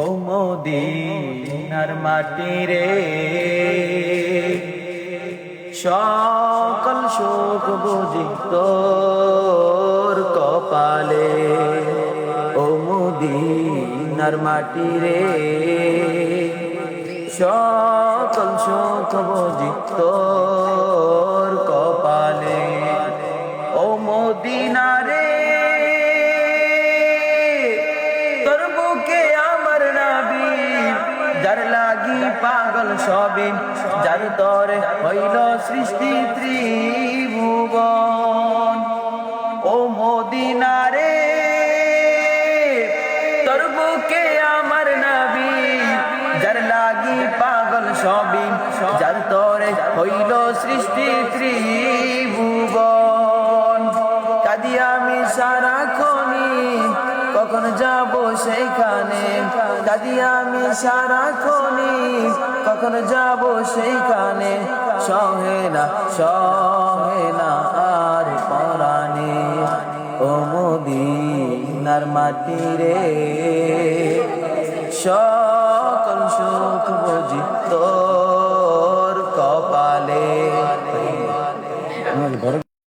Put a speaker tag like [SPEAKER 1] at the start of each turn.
[SPEAKER 1] ও মদিনার মাটি রে, সকল সুখ বুঝি তোর কপালে। ও মদিনার মাটি রে, সকল সুখ বুঝি তোর কপালে। ও মদিনা রে, তোর বুকে আমার নবী, যার লাগি পাগল সবে, যার তরে হইল সৃষ্টি ত্রিভুবন। ও মদিনা রে, তোর বুকে আমার নবী, যার লাগি পাগল সবে, যার তরে হইল সৃষ্টি ত্রিভুবন। কাঁদি আমি সারাক্ষণি, কখন যাব সেইখানে। কাঁদি আমি সারাক্ষণি, কখন যাব সেইখানে। সহে না আর পরাণে। ও মদিনার মাটি রে, সকল সুখ